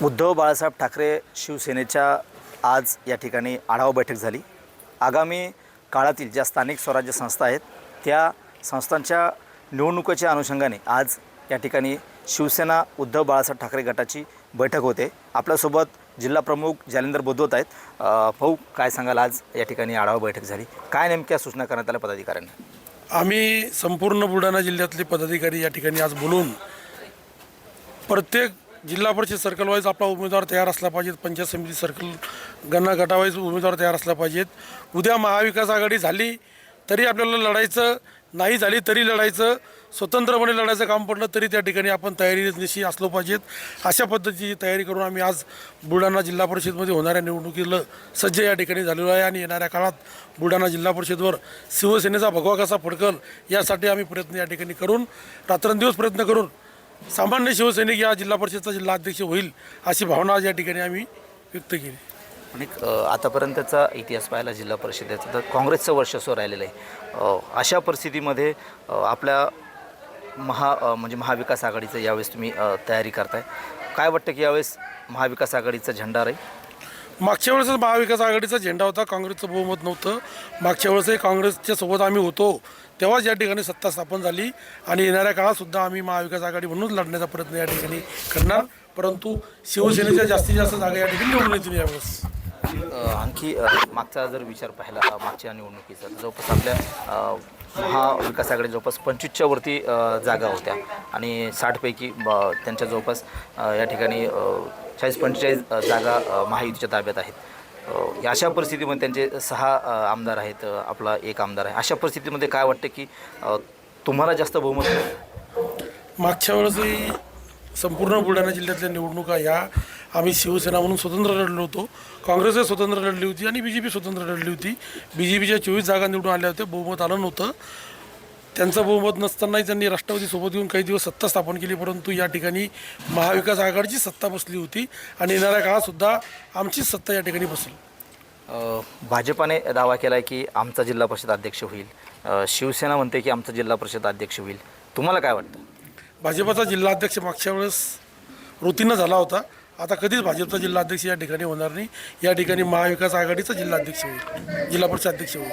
उद्धव बाळासाहेब ठाकरे शिवसेनेच्या आज या ठिकाणी आढावा बैठक झाली। आगामी काळातील ज्या स्थानिक स्वराज्य संस्था आहेत त्या संस्थांच्या निवडणुकीच्या अनुषंगाने आज या ठिकाणी शिवसेना उद्धव बाळासाहेब ठाकरे गटाची बैठक होते। आपल्यासोबत जिल्हा प्रमुख जालिंदर बुद्धवत आहेत। भाऊ, काय सांगाल, आज या ठिकाणी आढावा बैठक झाली, काय नेमक्या सूचना करण्यात आल्या पदाधिकाऱ्यांना? आम्ही संपूर्ण बुलढाणा जिल्ह्यातले पदाधिकारी या ठिकाणी आज बोलून प्रत्येक जिल्हा परिषद सर्कल वाईज आपला उमेदवार तयार असला पाहिजे, पंचायत समिती सर्कल गटावाईज उमेदवार तयार असला पाहिजेत। उद्या महाविकास आघाडी झाली तरी आपल्याला लढायचं, नाही झाली तरी लढायचं, स्वतंत्रपणे लढायचं काम पडलं तरी त्या ठिकाणी आपण तयारीनिशी असलो पाहिजेत। अशा पद्धतीची तयारी करून आम्ही आज बुलढाणा जिल्हा परिषदमध्ये होणाऱ्या निवडणुकीला सज्ज या ठिकाणी झालेलो आहे आणि येणाऱ्या काळात बुलढाणा जिल्हा परिषदवर शिवसेनेचा भगवा कसा फडकल यासाठी आम्ही प्रयत्न या ठिकाणी करून रात्रंदिवस प्रयत्न करून सामान्य शिवसैनिक या जिल्हा परिषदचा जिल्हा अध्यक्ष होईल अशी भावना आज या ठिकाणी आम्ही व्यक्त केली। आणि आतापर्यंतचा इतिहास पाहिला जिल्हा परिषदेचा तर काँग्रेसचं वर्चस्व राहिलेलं आहे। अशा परिस्थितीमध्ये आपल्या महाविकास आघाडीचं यावेळेस तुम्ही तयारी करताय, काय वाटतं की यावेळेस महाविकास आघाडीचा झेंडा राहील? मागच्या वेळेस महाविकास आघाडीचा झेंडा होता, काँग्रेसचं बहुमत नव्हतं। मागच्या वेळेसही काँग्रेसच्या सोबत आम्ही होतो, तेव्हाच या ठिकाणी सत्ता स्थापन झाली आणि येणाऱ्या काळातसुद्धा आम्ही महाविकास आघाडी म्हणून लढण्याचा प्रयत्न या ठिकाणी करणार, परंतु शिवसेनेच्या जास्तीत जास्त जागा या ठिकाणी निवडून येतील यावेळेस। आणखी मागचा जर विचार पाहिला मागच्या निवडणुकीचा तर जवळपास आपल्या महाविकास आघाडी जवळपास 25च्या वरती जागा होत्या आणि 60पैकी त्यांच्या जवळपास या ठिकाणी 40-45 जागा महायुतीच्या ताब्यात आहेत। अशा परिस्थितीमध्ये त्यांचे 6 आमदार आहेत, आपला 1 आमदार आहे। अशा परिस्थितीमध्ये काय वाटतं की तुम्हाला जास्त बहुमत? मागच्या वेळेसही संपूर्ण बुलढाणा जिल्ह्यातल्या निवडणुका ह्या आम्ही शिवसेना म्हणून स्वतंत्र लढलो होतो, काँग्रेसही स्वतंत्र लढली होती आणि BJP स्वतंत्र लढली होती। BJPच्या 24 जागा निवडून आल्या होत्या, बहुमत आलं नव्हतं। त्यांचं बहुमत नसतानाही त्यांनी राष्ट्रवादीसोबत येऊन काही दिवस सत्ता स्थापन केली, परंतु या ठिकाणी महाविकास आघाडीची सत्ता बसली होती आणि येणाऱ्या काळातसुद्धा आमचीच सत्ता या ठिकाणी बसेल। भाजपाने दावा केला आहे की आमचा जिल्हा परिषद अध्यक्ष होईल, शिवसेना म्हणते की आमचा जिल्हा परिषद अध्यक्ष होईल, तुम्हाला काय वाटतं? भाजपाचा जिल्हा अध्यक्ष मागच्या वेळेस रोतीनं झाला होता, आता कधीच भाजपचा जिल्हा अध्यक्ष या ठिकाणी होणार नाही। या ठिकाणी महाविकास आघाडीचा जिल्हा अध्यक्ष होईल, जिल्हा परिषद अध्यक्ष होईल।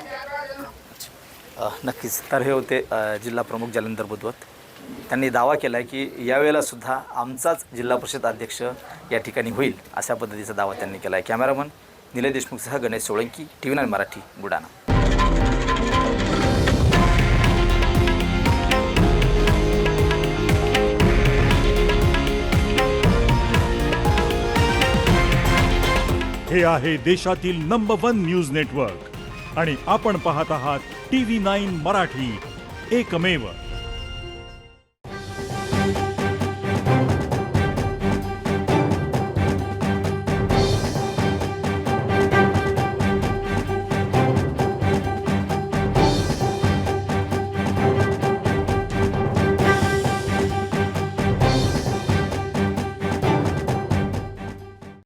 नक्कीच। तर हे होते जिल्हा प्रमुख जालिंदर बुद्धवत, त्यांनी दावा केला आहे की यावेळेला सुद्धा आमचाच जिल्हा परिषद अध्यक्ष या ठिकाणी होईल, अशा पद्धतीचा दावा त्यांनी केला आहे। कॅमेरामन निलय देशमुखसह गणेश सोळंकी, TV9 मराठी, बुलढाणा। हे आहे देशातील नंबर 1 न्यूज नेटवर्क आणि आपण पाहत आहात TV9 मराठी, एकमेव।